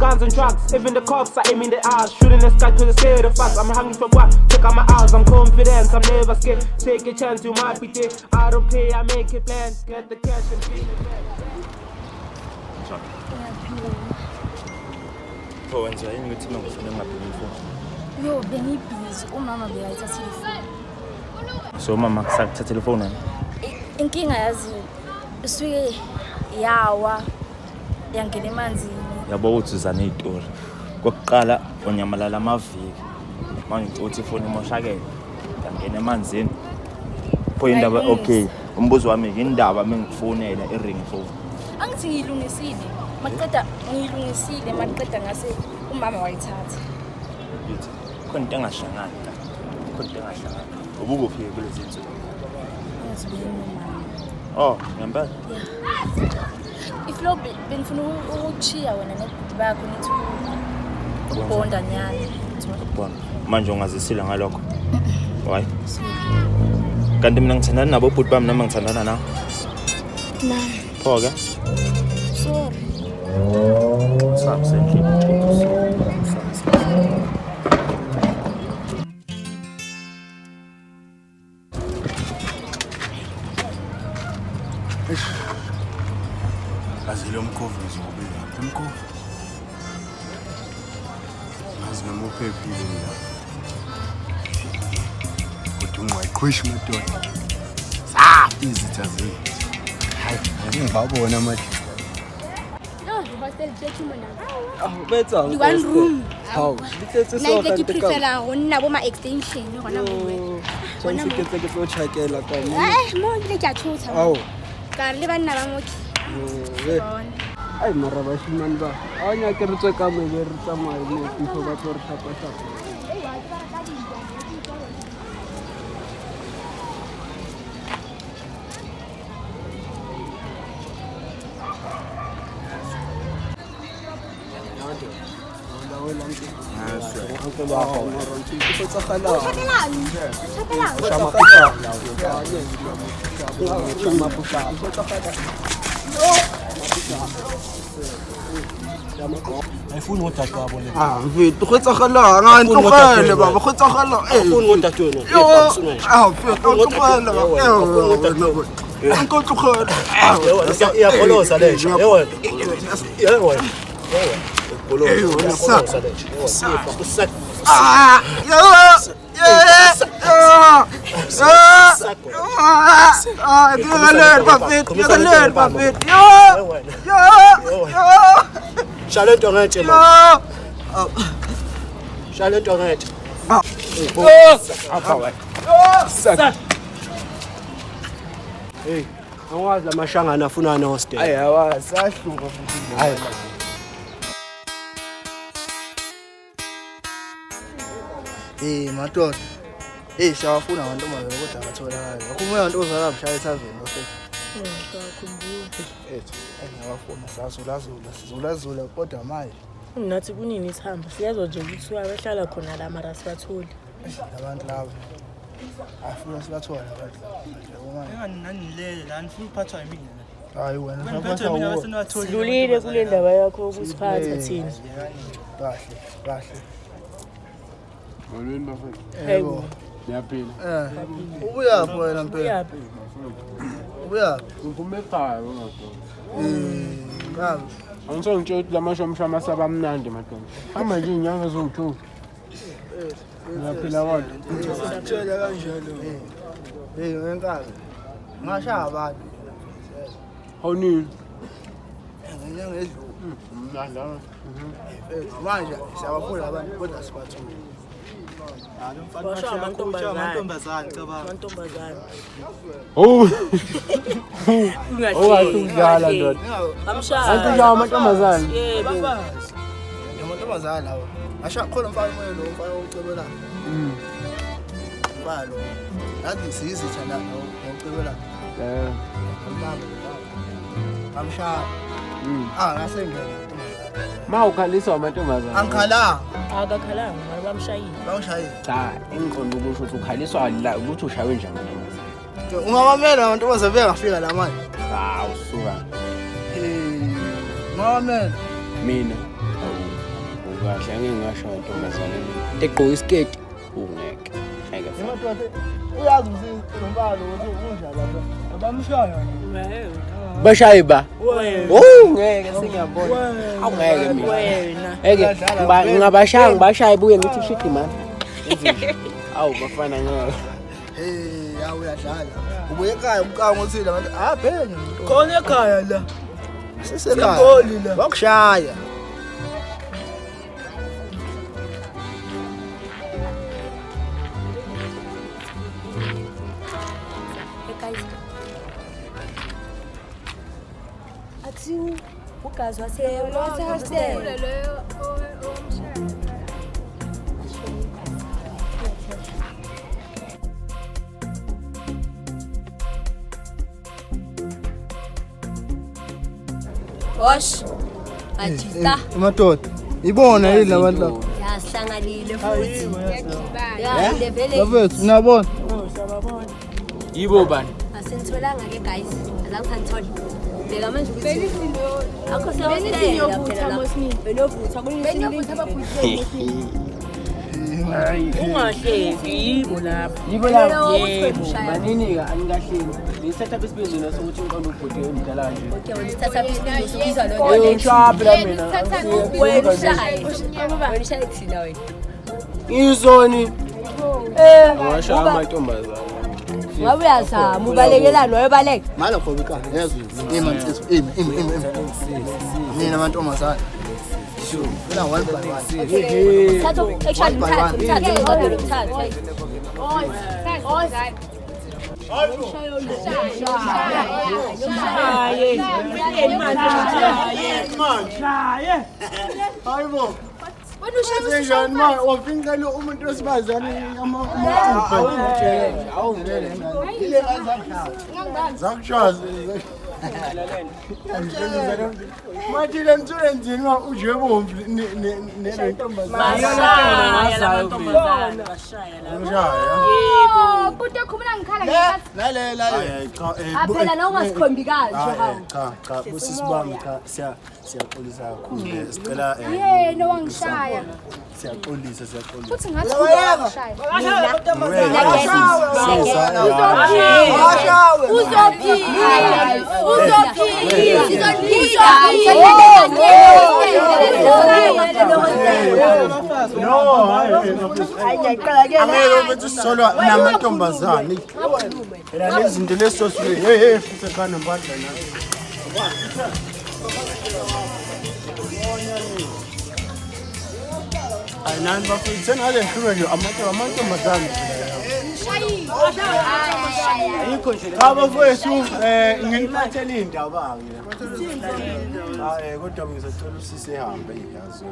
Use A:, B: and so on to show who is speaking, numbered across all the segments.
A: guns and drugs. Even the cops are aiming their eyes, shooting the sky cause they're scared of us. I'm hungry for what? Check out my eyes, I'm confident, I'm never scared. Take a chance, you might be there. I don't play, I make it plan. Get the cash and feel it back.
B: Oh, and so I need to know what's going on phone.
C: Yo, busy. Umama bekayithatha ifoni.
B: So mama kusathatha telefoni.
C: Inkinga yazi isuke yawa yangena emanzini.
B: Yabo uthi uzana izitori. Kokuqala onyamalala amaviki. Manje uthi ifoni imoshakele. Yangena emanzini. Indaba okay. Umbuzo wami indaba mengikufonela iring phone.
C: Angithi ngiyilungisile. Maqeda ngiyilungisile maqeda ngase umama wayithatha.
B: Yithi khona into engashangani la. Khona into engashangani. Ubukuphi kulezi zinsuku? Oh, ngempela?
C: Yeah. Iflo benifuna ukuchiya wena nebhuti bakho nithi ukubonda nyana.
B: Ukubonda. Manje ungazisila ngalokho. Why? Kanti mina ngithandana nabo bhuti bami noma ngithandana nawe?
C: Na.
B: Pho ke?
C: Sorry.
B: Sabe sempre.
D: Azile umkhovu ngizobeka umkhovu. Azina mophephile la. Kodwa ungaqhwishi madoda. Izitha zethu. Hayi, ngibabona manje.
E: Hostel check mona.
D: Betsa.
E: One room.
D: How? Litetse so
E: ka ke prefer go nna bo ma extension gona mo.
D: Gona mo ke tlo tshakela ka mo.
E: Mo ile ke a tshotsa.
D: Ao.
E: Ka le banna ba mo ke.
D: Ai mara ba shimane ba. A nya ke re tswe ka mo re tsamaya le tso ba tlo re thapa thapa.
F: Ayifuni ngodade wabo le.
D: Mfethu go tsagala nga ntlogele baba go tsagala
F: Ayifuni ngodade wena.
D: Mfethu ntlogele baba. Anko tlogele.
F: Iyabholosa le nje. Yewena. Yewena.
D: Bolosa
F: le nje. Shalento ngeke ma. Shalento ngeke.
D: Apha wena.
F: Hey, awazi amashangana afuna na hostel.
D: Hayi awazi ahluka futhi. Hayi. Madoda. Siyafuna amantombazane kodwa akatholakali. Akumuya amantombazane abishaya ethaveni ofethu.
C: Ngiyakhumbula.
D: Ngiyafuna sizulazula kodwa manje.
G: Nathi kunini isihamba siyazwa nje ukuthi abahlala khona la mara sibatholi.
D: Abantu laba. Afuna sibathola abantu.
F: Enganilele la nifuna uphathwa yimina.
D: Hayi wena ngaphatha uwo.
G: Sidlulile kule ndaba yakho ukusiphatha thina.
D: Kahle.
H: Molweni bafethu.
D: Yebo.
H: Niyaphila.
D: Ubuyaphi wena mpela?
G: Uyaphi?
D: Ubuyaphi?
H: Ngiphume ekhaya bongadoda.
D: Ngabe.
H: Angisongitshela ukuthi lamashomshama asaba mnandi madoda. Hamba nje inyanga zonke. Niyaphila kodwa.
D: Tshela kanjalo. Ngenkazi. Ngashaya abantu.
H: Awunini?
D: Ngenyanga edlule.
H: Mnandla.
D: Manje siyabafuna abantu kodwa sibathule.
G: Amantombazane.
H: Oh.
G: Ungahlala
H: ndoda.
G: Amshaya.
H: Antu amantombazane.
G: Yebo.
D: Amantombazane lawo. Asha khona umfana moyo lo umfana ucebela. Balo. Yazi sizitha la ucebela. Amshaya. Ngasengena.
H: Mawukhaliswa amantombazane.
D: Angikhala.
G: Akakhalanga mara bamshayile.
D: Bawushayile.
H: Cha, inqondo ukusho ukuthi ukhaliswa la ukuthi ushawe njani amantombazane.
D: Ungawamela amantombazane bengafika la manje.
H: Usuka.
D: Ungawamela.
H: Mina. kahle angeke ngasho ntombazane egqoka isiketi ungeke ngeke
F: uyazi umsizinombalo ukuthi unjani lapha abamshaya
H: bashayi ba ngeke sengiyabona awungeke mina ngingabashaya ngibashaye buye ngithi shit man awu bafana ngeke
F: hey awu uyadlala ubuye ekhaya umkango othile abantu bhenya khona ekhaya la sesekhaya ngoli la bakushaya
E: Ugazi wasehostel. Wash. Ajita.
F: Madoda. Ibona yini labantu la?
E: Yasihlanganile futhi. Ya level.
F: Bafethu nabona.
H: yibo bani
E: Asenitholanga ke guys. Azangisanthola. Beka manje ukuthi akho sewusela phela mosini benobutha kunibutha abaphuzile
G: ungahleki yibo lapha
H: yebo manini ka anikahleli ngisetha isibizelo sokuthi inqondo ubhuti emdala nje
E: okay wena sithatha isibilo sokubiza lo
H: ngishaphi la mina
E: wena shayi kuthina wena
H: izoni ngasho amantombazana
E: ngabe uyazama ubalekelana wayebaleka
F: Mala khobi ka ngezwe imantsiso mina amantombazana sure mina one by one
E: thatha actually mthatha ngqondo mthatha
F: hayibo Senjani ma wafinkalo umuntu wesibazane awungele ile zakushaza Matile mtsule nzini wa uje bombi
E: Kude khumula ngikhala ngikathi
F: lalela
E: aphela na ungasikhombi kanje hawo
F: cha busisibami cha siyaxolisa kakhulu sicela
E: yena wangishaya
F: siyaxolisa
E: futhi ngathi ungishaya
F: Amelo besolwa namantombazane era lezinto lesosule hey futhi kana mbadla na Ayinani bafundise ngale nhlume nje amantombazane Yikho nje baba mfowethu ngiliphathele indaba ke kodwa ngizocela usise ehambe iyazi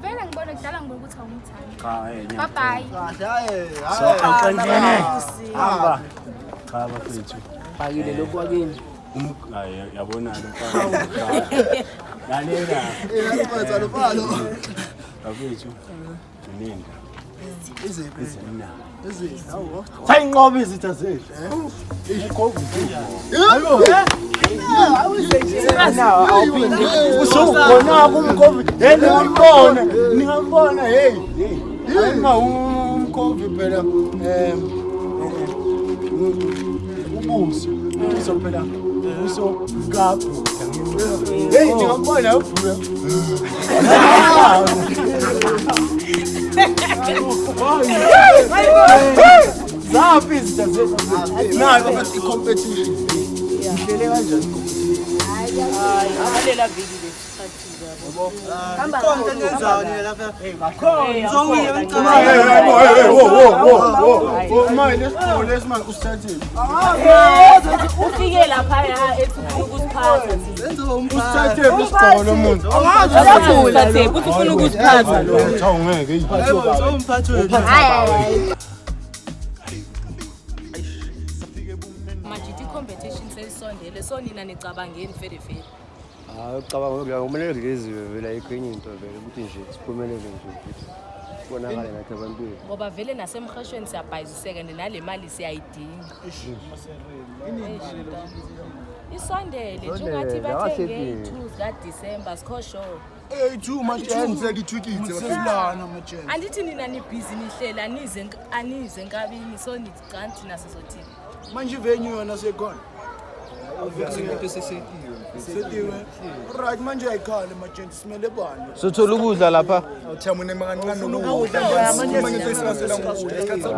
E: vele ngibona kudala ngibona ukuthi awumthandi
F: cha
E: bye
F: so hamba cha bafowethu
H: bakile lokhu akini
F: yabona lo mfana lalela lapha lapha bafowethu ninda iziphi hawo sayinqoba izitha zethu isiqobo hayibo awuphinde usubona kumcovid ningambona hey ayima umcovid phela ubuso phela uso kapu hey ningambona uvula Zaphi izitha zethu nayo bese competition ihlele kanjani
G: abalela viki lesikhathi zabo
E: hamba
F: konke nenzani lapha
G: ngizongile
F: manje lesicole lesimanje usithathile
G: ufike lapha ethi ukusiphatha
F: usithathile isigqoko lomuntu
G: uthi ufuna ukusiphatha lo
F: cha ungeke
C: manje competition seyisondele so nina nicabangeni fere
F: Cabanga ukuthi kumele ngiziwe vela ikwenye into vele ukuthi nje siphumelele nje bonakala nathi abantwana
C: ngoba vele nasemhashweni siyabhayiziseka nale mali siyayidinga isondele nje ungathi bathenge i2 ka December sikho sure
F: 82 majensi ngithukithe basilana majensi.
C: Andithi nina nibhizi nihlela anize enkabini so nicanti nasezothini.
F: Manje venue yona sekhona. Right manje ayikhale majensi simele bani.
D: Sothola ukudla lapha.
F: Awuthama unemancane nokudla manje sesasela ngokudla isikhathi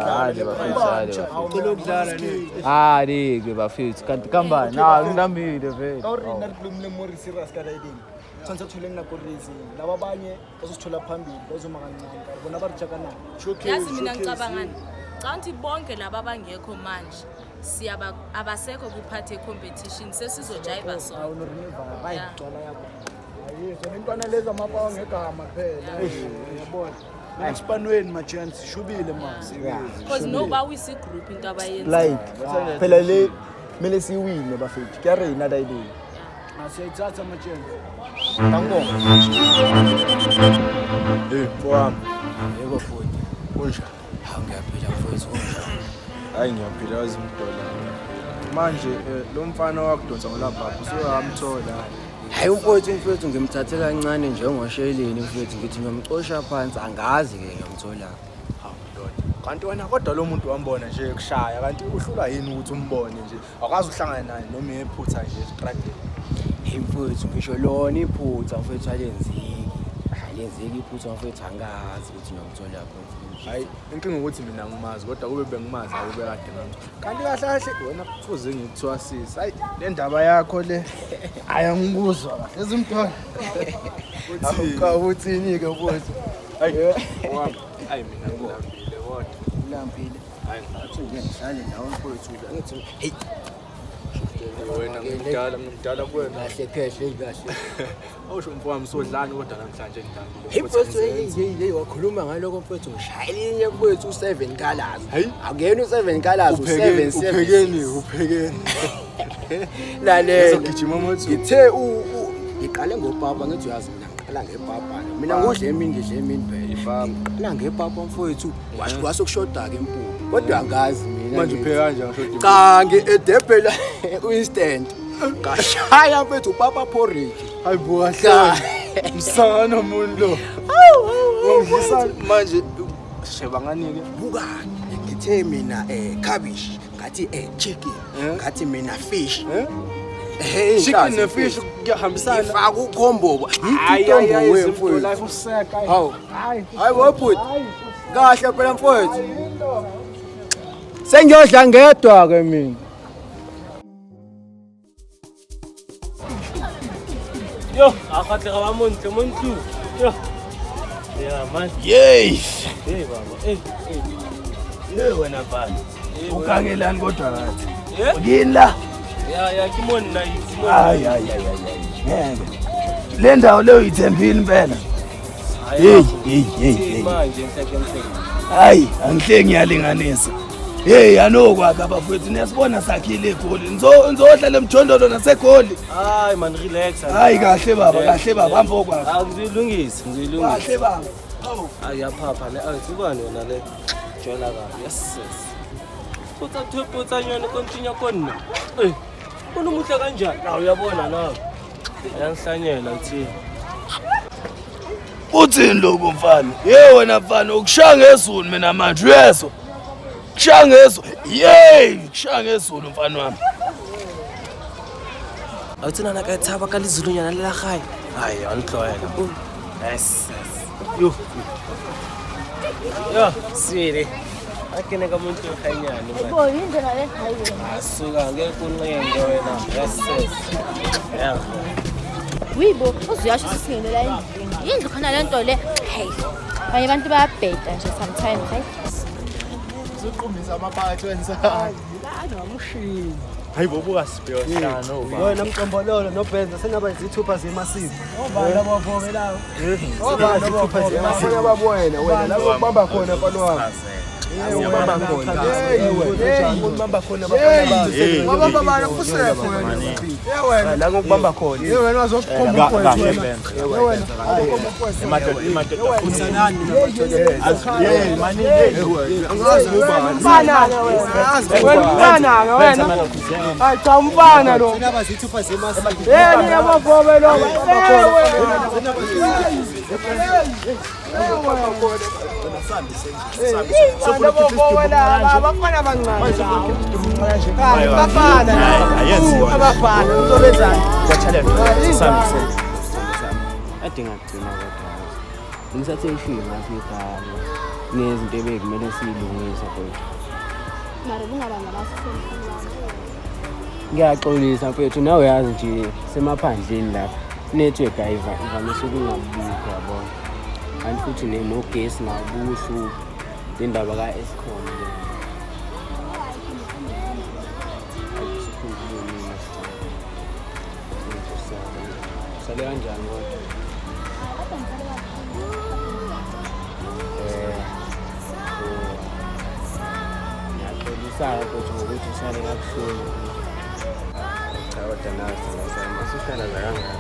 D: Ah, ke bafethu kanti kambani? Ngidambile vele.
F: awurina likhulumile more serious ka riding. Tsanza thule ngina korezi laba abanye bazosithola phambili bazoma kancane bona barijaka na.
C: Yazi mina ngicabangani. Canti bonke laba abangekho manje. Siyaba abasekho kuphathe competition sesizojiva so.
F: Awunoriniva bayigcwala yakho. Ayizwa lentwana leza mapawa ngegama kuphela. Uyabona. Asipanweni majensi shubile mase.
C: Because noba uyisi group into abayenza.
F: Like phela le mele siwine bafethu. Kuyarena riding. Asiyayithatha majensi. Angibonga.
B: Wami.
H: Yebo futhi.
B: Kunja.
H: Hawu ngiyaphila mfowethu kunjani?
B: Hayi ngiyaphila azimdola. Manje lo mfana wakudonsa ngolapha usuhamthola.
H: Hayi mfowethu ngimthathe kancane njengosheleni mfowethu ngithi ngiyomcosha phansi angazi ke ngiyomthola.
B: Hawu ndoda. Kanti wena kodwa lo muntu wambona nje ekushaya kanti uhlula yini ukuthi umbone nje? Awukazi uhlangana naye noma ephutha nje estrandeni.
H: Hey mfowethu ngisho lona iphutha mfowethu alenziki. Alenziki iphutha mfowethu angazi ukuthi ngiyomthola phansi.
B: Hayi inkinga ukuthi mina ngimazi kodwa kube bengimazi akube kade ngami. Kanti kahle kahle wena kufuze ngikuthwasisa. Hayi le ndaba yakho le ayangikuzwa kahle ezimntwana.
H: Uthini ke mfowethu?
B: Hayi wami. Hayi mina ngilambile kodwa.
H: Ulambile.
B: Hayi
H: Athi ngihlale nawe mfowethu ngithi hey
B: wena ngimdala kuwena.
H: kahle kahle.
B: Awusho mfowami sodlani kodwa namhlanje ngidambile.
H: Hey mfowethu hey wakhuluma ngaloko mfowethu ngishayela inye mfowethu u7 kalazi.
B: Hayi
H: akuyena u7 kalazi u7
B: uphekeni.
H: lalela
B: Ngizogijima mothu.
H: ngithe ngiqale ngopapa ngithi uyazi mina ngiqala ngepapa mina ngidle emini phela ngqala ngepapa mfowethu wasokushoda ke empuphu kodwa angazi mina
B: Manje upheka kanjani ngisho
H: cha ngeedebhela instant ngashaya mfowethu upapa porridge
B: hayi bukahle. Msana umuntu lo. Ungidlisa manje sheba nganike.
H: bukani ngithe mina cabbage ngathi chicken ngathi mina fish hey
B: Chicken nefish kuyahambisana.
H: ifaka ukhombo
B: Hayi
H: mfowethu
B: life useka.
H: hawu hayi waphuthi kahle phela mfowethu sengiyodla ngedwa ke mina
A: Yo, akhatle ka montle montle. Yo. Yeah, man.
F: Yey.
A: Hey baba.
F: Hey wena bani. Ukangelani kodwa ngathi.
A: Yeah?
F: Ngini la.
A: Ya kimoni na yithi.
F: Hayi. Ngeke. Le ndawo leyo ithembile impela. Hey.
A: Manje ngihleke.
F: Hayi, angihle ngiyalinganisa. Hey, anokwakhe abafowethu niyasibona sakhile egoli. Nizodla lemjondolo nasegoli.
A: Hayi man relax.
F: Hayi kahle baba hamba okwakhe.
A: Ngizilungisa.
F: Kahle baba.
A: Ayaphapha le athi ubani wena le. Jola kabi. Yes. Phutha nyone continue konna. Eh. Unomuhle kanjani? La uyabona nawe. Ayangihlanyela uthini.
F: Uthini lokho mfana? Hey wena mfana ukushaya ngezulu mina manje uyezwa. Kushaya ngezulu. Kushaya ngezulu mfana wami.
A: Awuthina na kathaba kalizulunyana lela khai. Hayi anhloyela. Yes. Yo, sweetie. Akene kamuntu khanyani manje.
E: Bo indlela le highway.
A: Asuka ngeke unqenge wena. Yes. Yeah.
E: Wibo uzuyasho sisingelela endlini. Yindlu khona lento le. Hey. Abanye abantu bayabheda nje sometimes, hey.
F: Uzuqhumisa amaphakathi wenza.
H: anomushini
B: Hayi bobuka sibheyo hlano ba.
D: Wena mqombololo nobenza sengaba izithupha zemasiko.
H: obala bavomelayo
D: Obala izithupha zemasiko.
F: Abafana babona wena la ukubamba khona mfana wami. Ngiyabamba khona. Ngibamba khona abafana la ngokubamba khona. Wena wazokukhomba khona. Wena. Imadoda utsanani nabathole. Mani angazi ubani. Wena wena. Hayi cha umfana lo.
H: Sinaba zithupha zemasi.
F: Ni yabafobe lo. Abafana abancane. Abafana uzobenzani?
D: Ade ngagcina kodwa ngisathe ishilo ngathi igama nezinto ebekumele siyilungise kodwa
E: mara bungabanga basikhona
D: ngiyaxolisa mfethu nawe yazi nje semaphandleni lapha network ivamise ukungabikho yabona kanti futhi nogesi nabuhlu indaba ka-Eskom le sale kanjani kodwa ngiyaxolisa kodwa ngokuthi usale kabuhlungu cha kodwa nazi masishana la kangaka